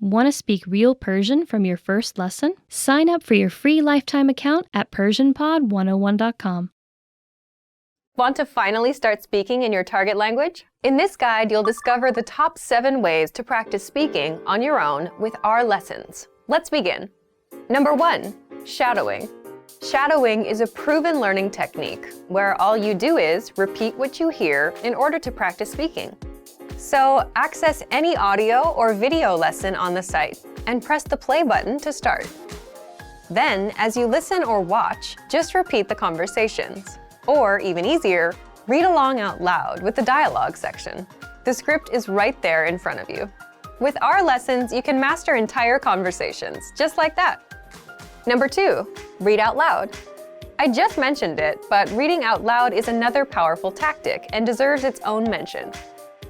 Want to speak real Persian from your first lesson? Sign up for your free lifetime account at PersianPod101.com. Want to finally start speaking in your target language? In this guide, you'll discover the top 7 ways to practice speaking on your own with our lessons. Let's begin. Number 1, shadowing. Shadowing is a proven learning technique where all you do is repeat what you hear in order to practice speaking. So, access any audio or video lesson on the site and press the play button to start. Then, as you listen or watch, just repeat the conversations. Or, even easier, read along out loud with the dialogue section. The script is right there in front of you. With our lessons, you can master entire conversations, just like that. Number 2, read out loud. I just mentioned it, but reading out loud is another powerful tactic and deserves its own mention.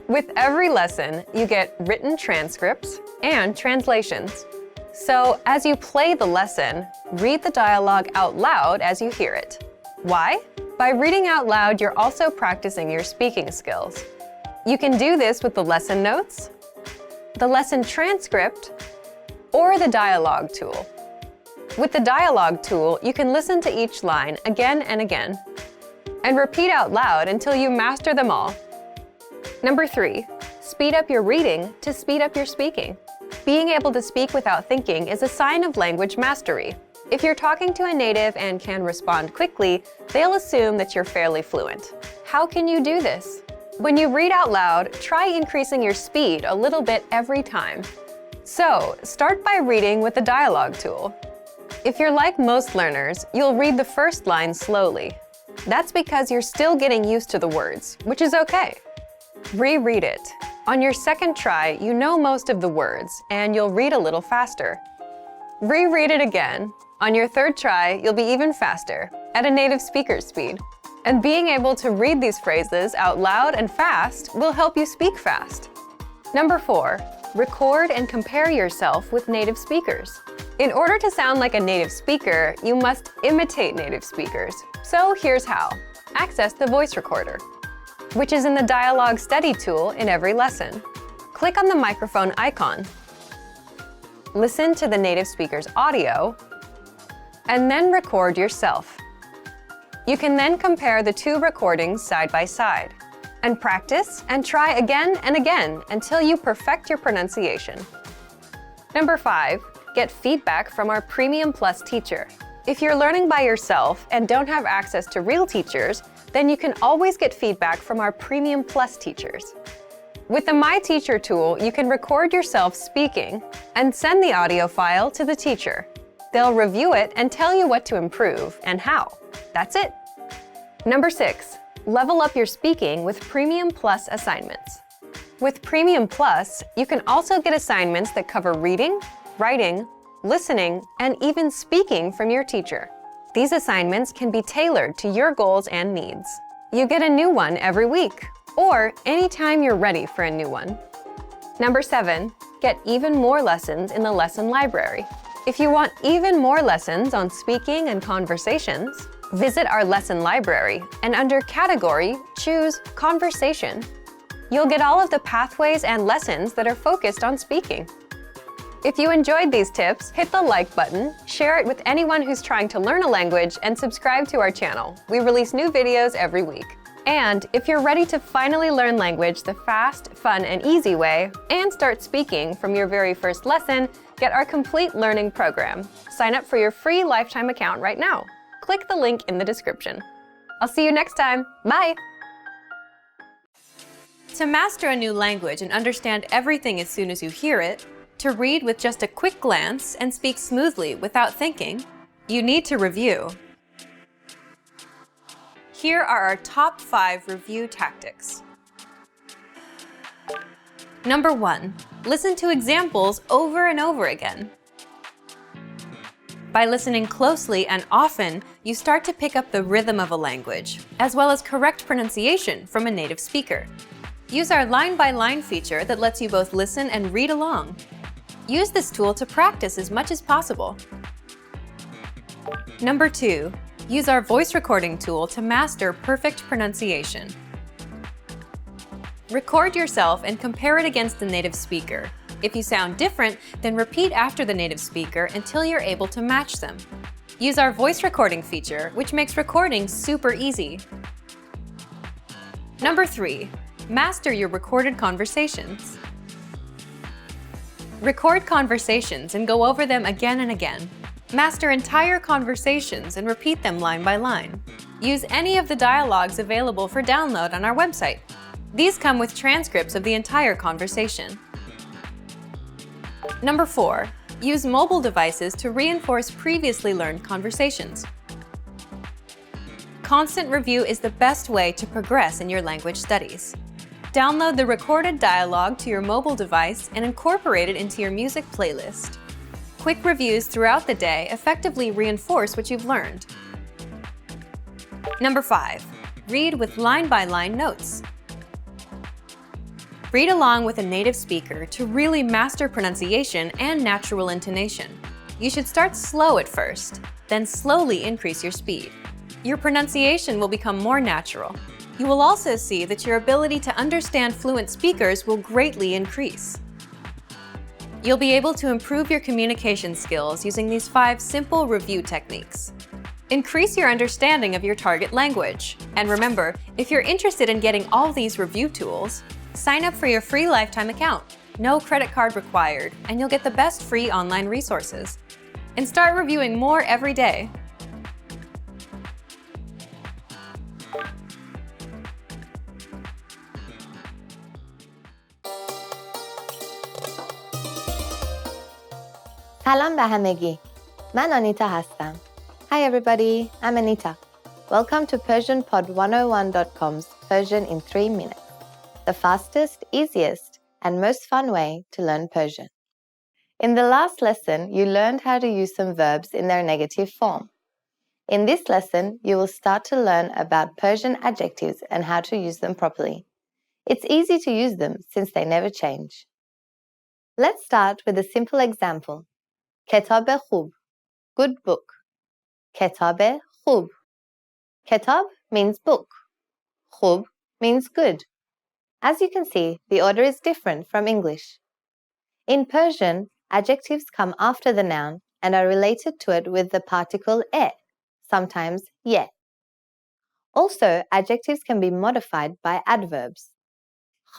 With every lesson, you get written transcripts and translations. So, as you play the lesson, read the dialogue out loud as you hear it. Why? By reading out loud, you're also practicing your speaking skills. You can do this with the lesson notes, the lesson transcript, or the dialogue tool. With the dialogue tool, you can listen to each line again and again, and repeat out loud until you master them all. Number 3, speed up your reading to speed up your speaking. Being able to speak without thinking is a sign of language mastery. If you're talking to a native and can respond quickly, they'll assume that you're fairly fluent. How can you do this? When you read out loud, try increasing your speed a little bit every time. So, start by reading with the dialogue tool. If you're like most learners, you'll read the first line slowly. That's because you're still getting used to the words, which is okay. Reread it. On your second try, you know most of the words, and you'll read a little faster. Reread it again. On your third try, you'll be even faster, at a native speaker's speed. And being able to read these phrases out loud and fast will help you speak fast. Number 4, record and compare yourself with native speakers. In order to sound like a native speaker, you must imitate native speakers. So here's how. Access the voice recorder, which is in the dialogue study tool in every lesson. Click on the microphone icon. Listen to the native speaker's audio, and then record yourself. You can then compare the 2 recordings side by side, and practice and try again and again until you perfect your pronunciation. Number 5, get feedback from our Premium Plus teacher. If you're learning by yourself and don't have access to real teachers, then you can always get feedback from our Premium Plus teachers. With the My Teacher tool, you can record yourself speaking and send the audio file to the teacher. They'll review it and tell you what to improve and how. That's it. Number 6, level up your speaking with Premium Plus assignments. With Premium Plus, you can also get assignments that cover reading, writing, listening, and even speaking from your teacher. These assignments can be tailored to your goals and needs. You get a new one every week, or anytime you're ready for a new one. Number 7, get even more lessons in the lesson library. If you want even more lessons on speaking and conversations, visit our lesson library and under Category, choose Conversation. You'll get all of the pathways and lessons that are focused on speaking. If you enjoyed these tips, hit the like button, share it with anyone who's trying to learn a language, and subscribe to our channel. We release new videos every week. And if you're ready to finally learn language the fast, fun, and easy way, and start speaking from your very first lesson, get our complete learning program. Sign up for your free lifetime account right now. Click the link in the description. I'll see you next time. Bye! To master a new language and understand everything as soon as you hear it, to read with just a quick glance and speak smoothly without thinking, you need to review. Here are our top 5 review tactics. Number 1, listen to examples over and over again. By listening closely and often, you start to pick up the rhythm of a language, as well as correct pronunciation from a native speaker. Use our line-by-line feature that lets you both listen and read along. Use this tool to practice as much as possible. Number 2, use our voice recording tool to master perfect pronunciation. Record yourself and compare it against the native speaker. If you sound different, then repeat after the native speaker until you're able to match them. Use our voice recording feature, which makes recording super easy. Number 3. Master your recorded conversations. Record conversations and go over them again and again. Master entire conversations and repeat them line by line. Use any of the dialogues available for download on our website. These come with transcripts of the entire conversation. Number 4. Use mobile devices to reinforce previously learned conversations. Constant review is the best way to progress in your language studies. Download the recorded dialogue to your mobile device and incorporate it into your music playlist. Quick reviews throughout the day effectively reinforce what you've learned. Number 5. Read with line-by-line notes. Read along with a native speaker to really master pronunciation and natural intonation. You should start slow at first, then slowly increase your speed. Your pronunciation will become more natural. You will also see that your ability to understand fluent speakers will greatly increase. You'll be able to improve your communication skills using these 5 simple review techniques. Increase your understanding of your target language. And remember, if you're interested in getting all these review tools, sign up for your free lifetime account. No credit card required, and you'll get the best free online resources. And start reviewing more every day. سلام به همگی. من آنیتا هستم. Hi everybody, I'm Anita. Welcome to PersianPod101.com's Persian in 3 minutes. The fastest, easiest, and most fun way to learn Persian. In the last lesson, you learned how to use some verbs in their negative form. In this lesson, you will start to learn about Persian adjectives and how to use them properly. It's easy to use them since they never change. Let's start with a simple example. کتاب خوب, good book. کتاب خوب. Kitab means book. خوب means good. As you can see, the order is different from English. In Persian, adjectives come after the noun and are related to it with the particle e, sometimes ye. Also, adjectives can be modified by adverbs.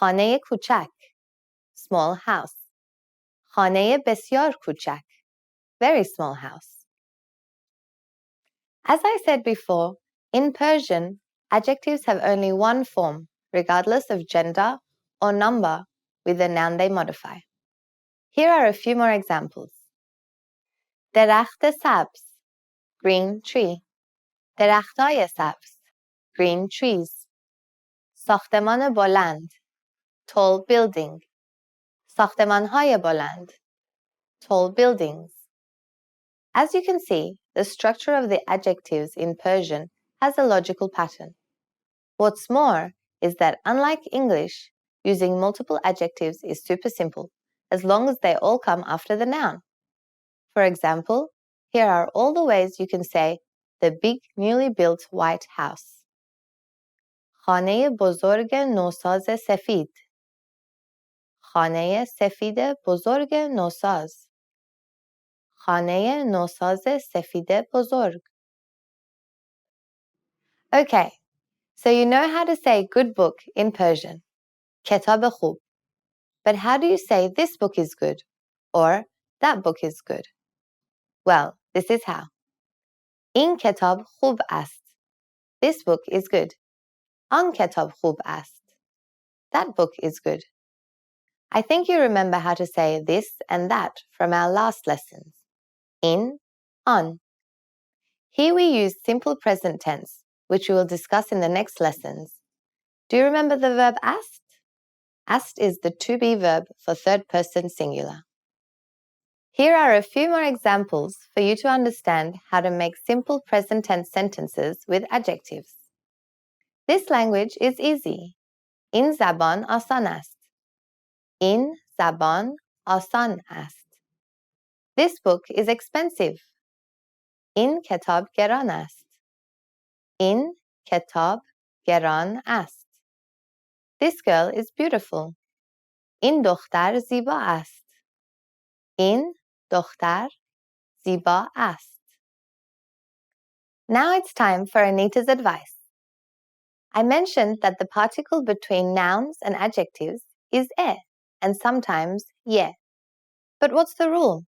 خانه کوچک, small house. خانه بسیار کوچک, very small house. As I said before, in Persian, adjectives have only one form, regardless of gender or number with the noun they modify. Here are a few more examples. درخت سبز, green tree. درختای سبز, green trees. ساختمان بلند, tall building. ساختمانهای بلند, tall buildings. As you can see, the structure of the adjectives in Persian has a logical pattern. What's more is that unlike English, using multiple adjectives is super simple, as long as they all come after the noun. For example, here are all the ways you can say the big newly built white house. خانه بزرگ نوساز سفید. خانه سفید بزرگ نوساز. خانه نوساز سفید بزرگ. Okay, so you know how to say good book in Persian. کتاب خوب. But how do you say this book is good or that book is good? Well, this is how. این کتاب خوب است. This book is good. آن کتاب خوب است. That book is good. I think you remember how to say this and that from our last lessons. In, on. Here we use simple present tense, which we will discuss in the next lessons. Do you remember the verb asked? Asked is the to be verb for third person singular. Here are a few more examples for you to understand how to make simple present tense sentences with adjectives. This language is easy. این زبان آسان است. این زبان آسان است. This book is expensive. این کتاب گران است. این کتاب گران است. This girl is beautiful. این دختر زیبا است. این دختر زیبا است. Now it's time for Anita's advice. I mentioned that the particle between nouns and adjectives is e and sometimes ye. But what's the rule?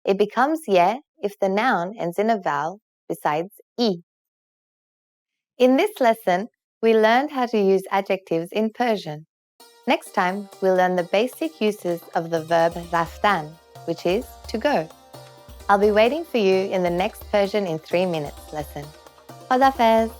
It becomes ye if the noun ends in a vowel besides e. In this lesson, we learned how to use adjectives in Persian. Next time, we'll learn the basic uses of the verb raftan, which is to go. I'll be waiting for you in the next Persian in 3 minutes lesson. Khadafez!